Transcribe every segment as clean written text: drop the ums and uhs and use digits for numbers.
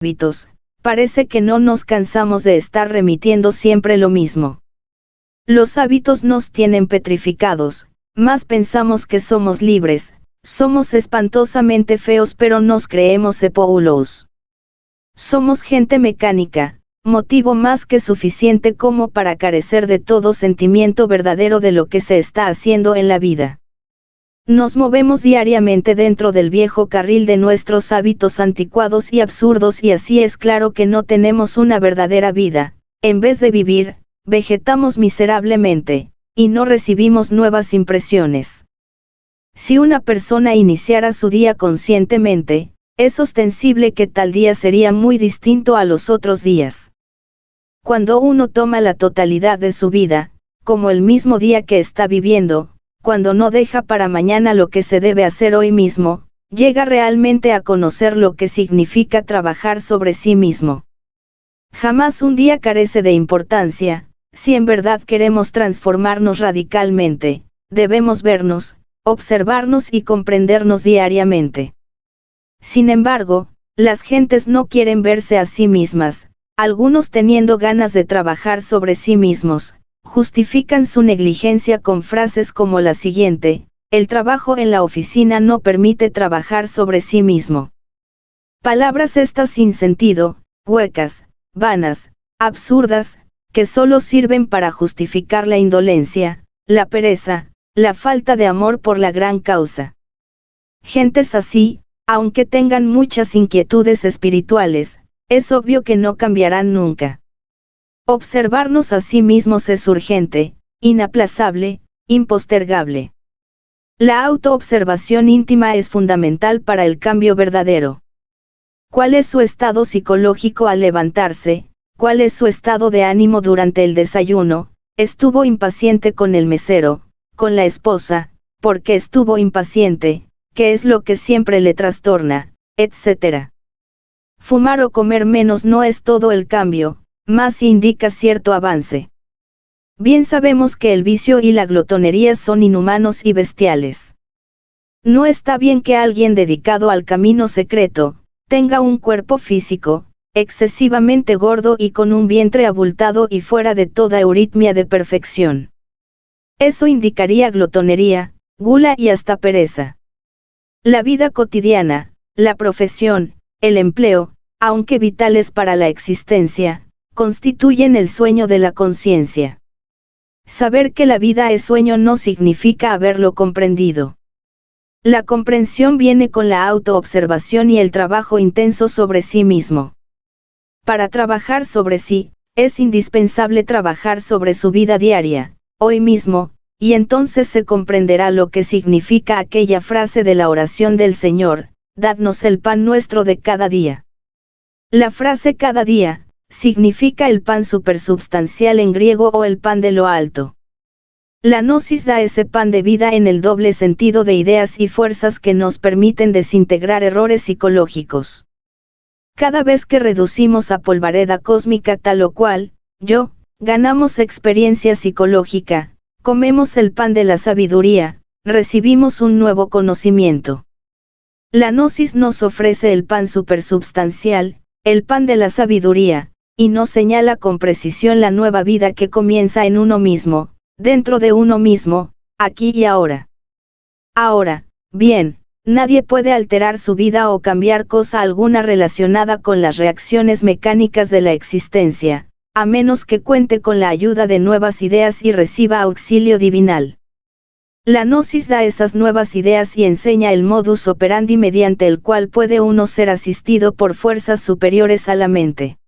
hábitos, parece que no nos cansamos de estar remitiendo siempre lo mismo. Los hábitos nos tienen petrificados, más pensamos que somos libres, somos espantosamente feos pero nos creemos epoulos. Somos gente mecánica, motivo más que suficiente como para carecer de todo sentimiento verdadero de lo que se está haciendo en la vida. Nos movemos diariamente dentro del viejo carril de nuestros hábitos anticuados y absurdos y así es claro que no tenemos una verdadera vida, en vez de vivir, vegetamos miserablemente, y no recibimos nuevas impresiones. Si una persona iniciara su día conscientemente, es ostensible que tal día sería muy distinto a los otros días. Cuando uno toma la totalidad de su vida, como el mismo día que está viviendo, cuando no deja para mañana lo que se debe hacer hoy mismo, llega realmente a conocer lo que significa trabajar sobre sí mismo. Jamás un día carece de importancia, si en verdad queremos transformarnos radicalmente, debemos vernos, observarnos y comprendernos diariamente. Sin embargo, las gentes no quieren verse a sí mismas, algunos teniendo ganas de trabajar sobre sí mismos, justifican su negligencia con frases como la siguiente: el trabajo en la oficina no permite trabajar sobre sí mismo. Palabras estas sin sentido, huecas, vanas, absurdas, que solo sirven para justificar la indolencia, la pereza, la falta de amor por la gran causa. Gentes así, aunque tengan muchas inquietudes espirituales, es obvio que no cambiarán nunca. Observarnos a sí mismos es urgente, inaplazable, impostergable. La autoobservación íntima es fundamental para el cambio verdadero. ¿Cuál es su estado psicológico al levantarse? ¿Cuál es su estado de ánimo durante el desayuno? ¿Estuvo impaciente con el mesero, con la esposa? ¿Por qué estuvo impaciente? ¿Qué es lo que siempre le trastorna? Etcétera. Fumar o comer menos no es todo el cambio, más indica cierto avance. Bien sabemos que el vicio y la glotonería son inhumanos y bestiales. No está bien que alguien dedicado al camino secreto, tenga un cuerpo físico, excesivamente gordo y con un vientre abultado y fuera de toda euritmia de perfección. Eso indicaría glotonería, gula y hasta pereza. La vida cotidiana, la profesión, el empleo, aunque vitales para la existencia, constituyen el sueño de la conciencia. Saber que la vida es sueño no significa haberlo comprendido. La comprensión viene con la autoobservación y el trabajo intenso sobre sí mismo. Para trabajar sobre sí, es indispensable trabajar sobre su vida diaria, hoy mismo, y entonces se comprenderá lo que significa aquella frase de la oración del Señor: dadnos el pan nuestro de cada día. La frase cada día, significa el pan supersubstancial en griego o el pan de lo alto. La gnosis da ese pan de vida en el doble sentido de ideas y fuerzas que nos permiten desintegrar errores psicológicos. Cada vez que reducimos a polvareda cósmica tal o cual, yo, ganamos experiencia psicológica, comemos el pan de la sabiduría, recibimos un nuevo conocimiento. La gnosis nos ofrece el pan supersubstancial, el pan de la sabiduría, y nos señala con precisión la nueva vida que comienza en uno mismo, dentro de uno mismo, aquí y ahora. Ahora, bien, nadie puede alterar su vida o cambiar cosa alguna relacionada con las reacciones mecánicas de la existencia, a menos que cuente con la ayuda de nuevas ideas y reciba auxilio divinal. La gnosis da esas nuevas ideas y enseña el modus operandi mediante el cual puede uno ser asistido por fuerzas superiores a la mente.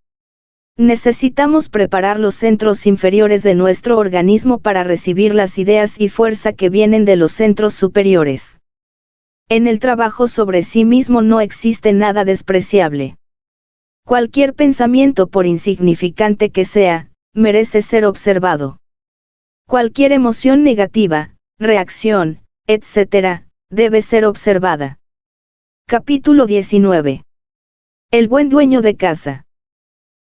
Necesitamos preparar los centros inferiores de nuestro organismo para recibir las ideas y fuerza que vienen de los centros superiores. En el trabajo sobre sí mismo no existe nada despreciable. Cualquier pensamiento, por insignificante que sea, merece ser observado. Cualquier emoción negativa, reacción, etc., debe ser observada. Capítulo 19. El buen dueño de casa.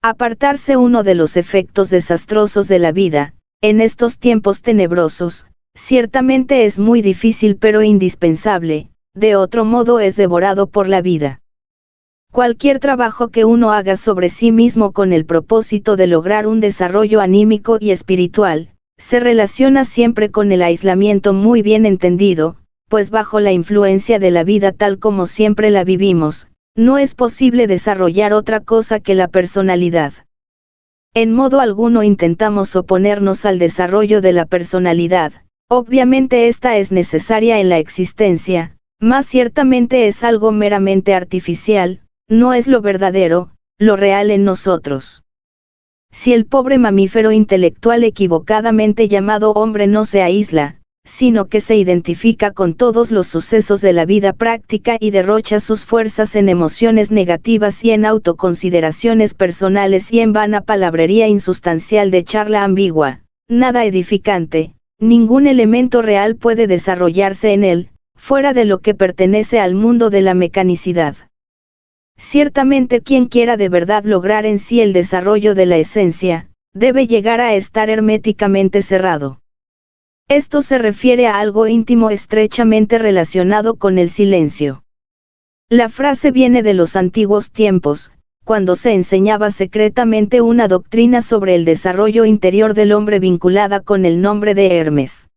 Apartarse uno de los efectos desastrosos de la vida, en estos tiempos tenebrosos, ciertamente es muy difícil pero indispensable, de otro modo es devorado por la vida. Cualquier trabajo que uno haga sobre sí mismo con el propósito de lograr un desarrollo anímico y espiritual, se relaciona siempre con el aislamiento muy bien entendido, pues bajo la influencia de la vida tal como siempre la vivimos, no es posible desarrollar otra cosa que la personalidad. En modo alguno intentamos oponernos al desarrollo de la personalidad, obviamente esta es necesaria en la existencia, mas ciertamente es algo meramente artificial, no es lo verdadero, lo real en nosotros. Si el pobre mamífero intelectual equivocadamente llamado hombre no se aísla, sino que se identifica con todos los sucesos de la vida práctica y derrocha sus fuerzas en emociones negativas y en autoconsideraciones personales y en vana palabrería insustancial de charla ambigua, nada edificante, ningún elemento real puede desarrollarse en él, fuera de lo que pertenece al mundo de la mecanicidad. Ciertamente quien quiera de verdad lograr en sí el desarrollo de la esencia, debe llegar a estar herméticamente cerrado. Esto se refiere a algo íntimo estrechamente relacionado con el silencio. La frase viene de los antiguos tiempos, cuando se enseñaba secretamente una doctrina sobre el desarrollo interior del hombre vinculada con el nombre de Hermes.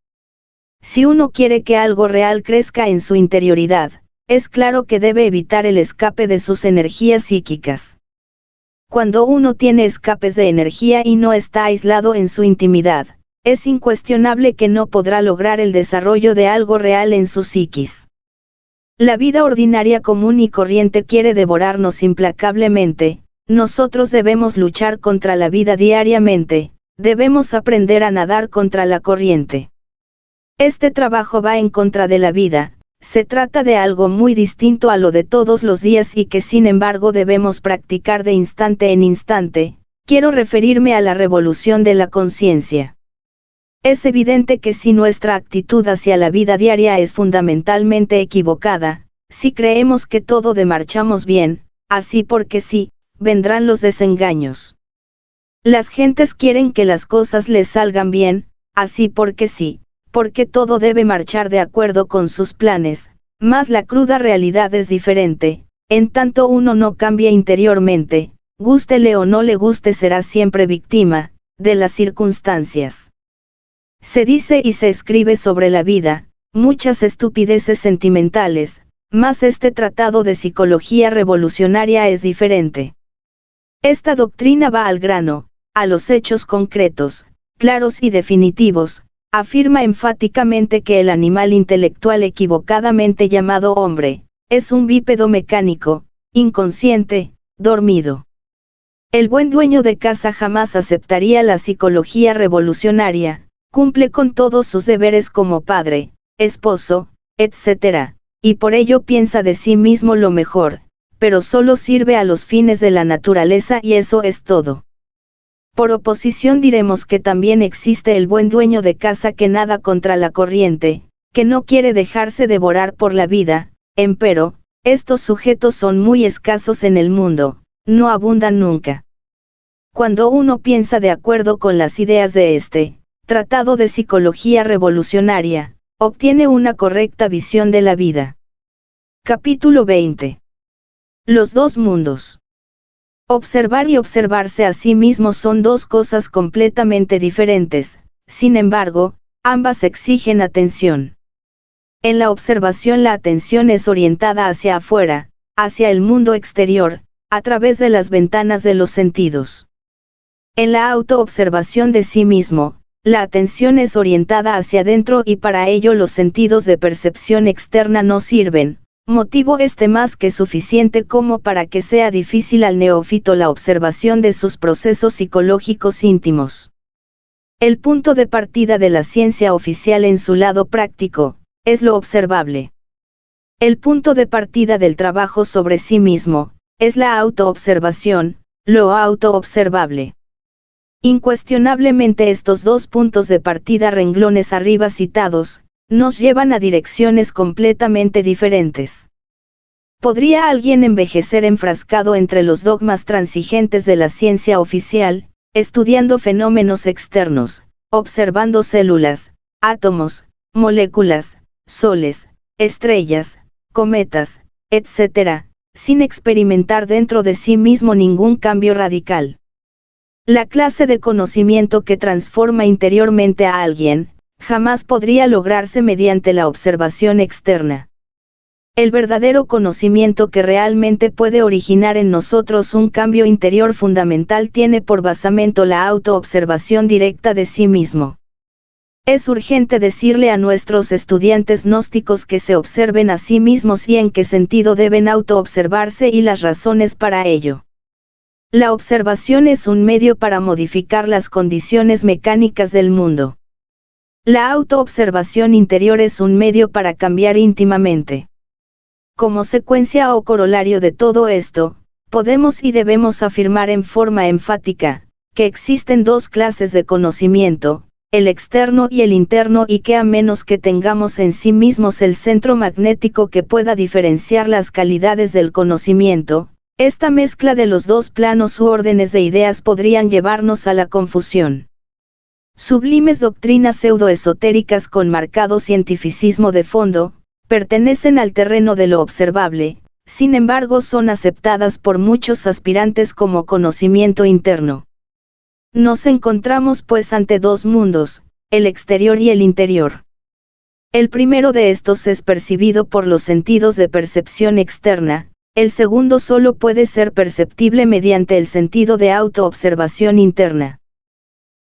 Si uno quiere que algo real crezca en su interioridad, es claro que debe evitar el escape de sus energías psíquicas. Cuando uno tiene escapes de energía y no está aislado en su intimidad, es incuestionable que no podrá lograr el desarrollo de algo real en su psiquis. La vida ordinaria común y corriente quiere devorarnos implacablemente, nosotros debemos luchar contra la vida diariamente, debemos aprender a nadar contra la corriente. Este trabajo va en contra de la vida. Se trata de algo muy distinto a lo de todos los días y que sin embargo debemos practicar de instante en instante. Quiero referirme a la revolución de la conciencia. Es evidente que si nuestra actitud hacia la vida diaria es fundamentalmente equivocada, si creemos que todo marchamos bien, así porque sí, vendrán los desengaños. Las gentes quieren que las cosas les salgan bien, así porque sí, porque todo debe marchar de acuerdo con sus planes, mas la cruda realidad es diferente, en tanto uno no cambia interiormente, gústele o no le guste será siempre víctima, de las circunstancias. Se dice y se escribe sobre la vida, muchas estupideces sentimentales, mas este tratado de psicología revolucionaria es diferente. Esta doctrina va al grano, a los hechos concretos, claros y definitivos, afirma enfáticamente que el animal intelectual equivocadamente llamado hombre, es un bípedo mecánico, inconsciente, dormido. El buen dueño de casa jamás aceptaría la psicología revolucionaria, cumple con todos sus deberes como padre, esposo, etc., y por ello piensa de sí mismo lo mejor, pero solo sirve a los fines de la naturaleza y eso es todo. Por oposición diremos que también existe el buen dueño de casa que nada contra la corriente, que no quiere dejarse devorar por la vida, empero, estos sujetos son muy escasos en el mundo, no abundan nunca. Cuando uno piensa de acuerdo con las ideas de este tratado de psicología revolucionaria, obtiene una correcta visión de la vida. Capítulo 20. Los dos mundos. Observar y observarse a sí mismo son dos cosas completamente diferentes, sin embargo, ambas exigen atención. En la observación la atención es orientada hacia afuera, hacia el mundo exterior, a través de las ventanas de los sentidos. En la autoobservación de sí mismo, la atención es orientada hacia adentro y para ello los sentidos de percepción externa no sirven, motivo este más que suficiente como para que sea difícil al neófito la observación de sus procesos psicológicos íntimos. El punto de partida de la ciencia oficial en su lado práctico, es lo observable. El punto de partida del trabajo sobre sí mismo, es la autoobservación, lo autoobservable. Incuestionablemente estos dos puntos de partida renglones arriba citados, nos llevan a direcciones completamente diferentes. ¿Podría alguien envejecer enfrascado entre los dogmas transigentes de la ciencia oficial, estudiando fenómenos externos, observando células, átomos, moléculas, soles, estrellas, cometas, etc., sin experimentar dentro de sí mismo ningún cambio radical. La clase de conocimiento que transforma interiormente a alguien, jamás podría lograrse mediante la observación externa. El verdadero conocimiento que realmente puede originar en nosotros un cambio interior fundamental tiene por basamento la autoobservación directa de sí mismo. Es urgente decirle a nuestros estudiantes gnósticos que se observen a sí mismos y en qué sentido deben autoobservarse y las razones para ello. La observación es un medio para modificar las condiciones mecánicas del mundo. La autoobservación interior es un medio para cambiar íntimamente. Como secuencia o corolario de todo esto, podemos y debemos afirmar en forma enfática, que existen dos clases de conocimiento, el externo y el interno, y que a menos que tengamos en sí mismos el centro magnético que pueda diferenciar las calidades del conocimiento, esta mezcla de los dos planos u órdenes de ideas podrían llevarnos a la confusión. Sublimes doctrinas pseudoesotéricas con marcado cientificismo de fondo, pertenecen al terreno de lo observable, sin embargo son aceptadas por muchos aspirantes como conocimiento interno. Nos encontramos pues ante dos mundos, el exterior y el interior. El primero de estos es percibido por los sentidos de percepción externa, el segundo solo puede ser perceptible mediante el sentido de autoobservación interna.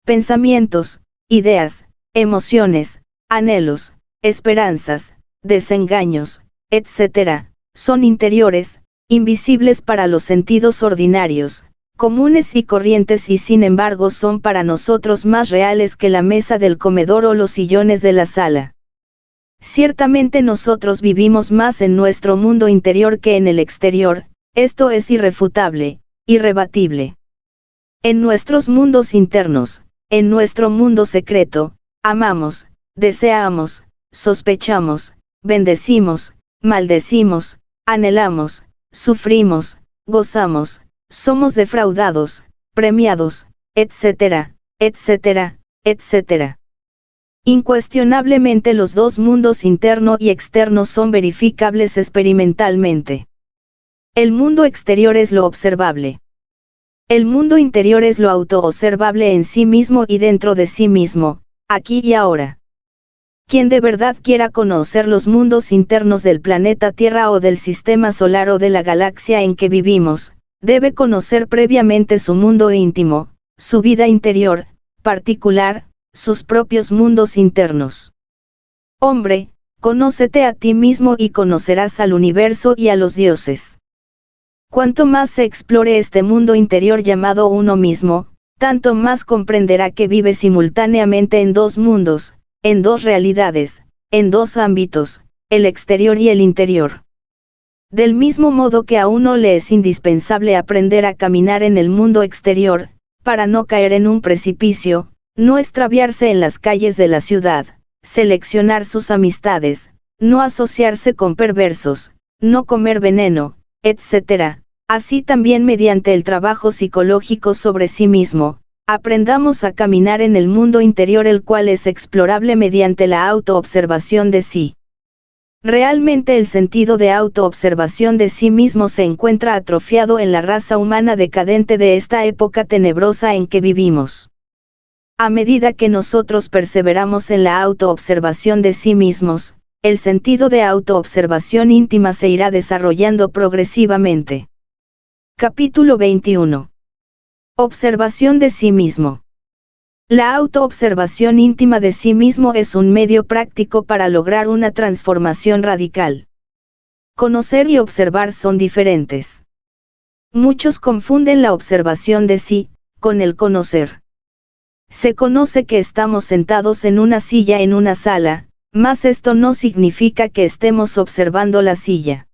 Pensamientos, ideas, emociones, anhelos, esperanzas, desengaños, etc., son interiores, invisibles para los sentidos ordinarios, comunes y corrientes, y sin embargo son para nosotros más reales que la mesa del comedor o los sillones de la sala. Ciertamente nosotros vivimos más en nuestro mundo interior que en el exterior, esto es irrefutable, irrebatible. En nuestros mundos internos, en nuestro mundo secreto, amamos, deseamos, sospechamos, bendecimos, maldecimos, anhelamos, sufrimos, gozamos, somos defraudados, premiados, etcétera, etcétera, etcétera. Incuestionablemente los dos mundos interno y externo son verificables experimentalmente. El mundo exterior es lo observable. El mundo interior es lo autoobservable en sí mismo y dentro de sí mismo, aquí y ahora. Quien de verdad quiera conocer los mundos internos del planeta Tierra o del sistema solar o de la galaxia en que vivimos, debe conocer previamente su mundo íntimo, su vida interior, particular, sus propios mundos internos. Hombre, conócete a ti mismo y conocerás al universo y a los dioses. Cuanto más se explore este mundo interior llamado uno mismo, tanto más comprenderá que vive simultáneamente en dos mundos, en dos realidades, en dos ámbitos, el exterior y el interior. Del mismo modo que a uno le es indispensable aprender a caminar en el mundo exterior, para no caer en un precipicio, no extraviarse en las calles de la ciudad, seleccionar sus amistades, no asociarse con perversos, no comer veneno, etc. Así también mediante el trabajo psicológico sobre sí mismo, aprendamos a caminar en el mundo interior, el cual es explorable mediante la autoobservación de sí. Realmente el sentido de autoobservación de sí mismo se encuentra atrofiado en la raza humana decadente de esta época tenebrosa en que vivimos. A medida que nosotros perseveramos en la autoobservación de sí mismos, el sentido de autoobservación íntima se irá desarrollando progresivamente. Capítulo 21. Observación de sí mismo. La autoobservación íntima de sí mismo es un medio práctico para lograr una transformación radical. Conocer y observar son diferentes. Muchos confunden la observación de sí con el conocer. Se conoce que estamos sentados en una silla en una sala, mas esto no significa que estemos observando la silla.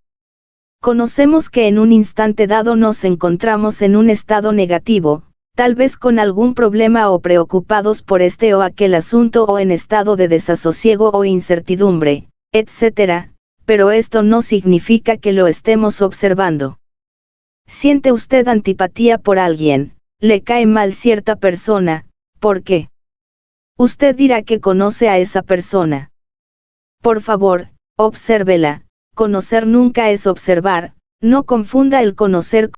Conocemos que en un instante dado nos encontramos en un estado negativo, tal vez con algún problema o preocupados por este o aquel asunto o en estado de desasosiego o incertidumbre, etc., pero esto no significa que lo estemos observando. ¿Siente usted antipatía por alguien? ¿Le cae mal cierta persona? ¿Por qué? Usted dirá que conoce a esa persona. Por favor, obsérvela. Conocer nunca es observar, No confunda el conocer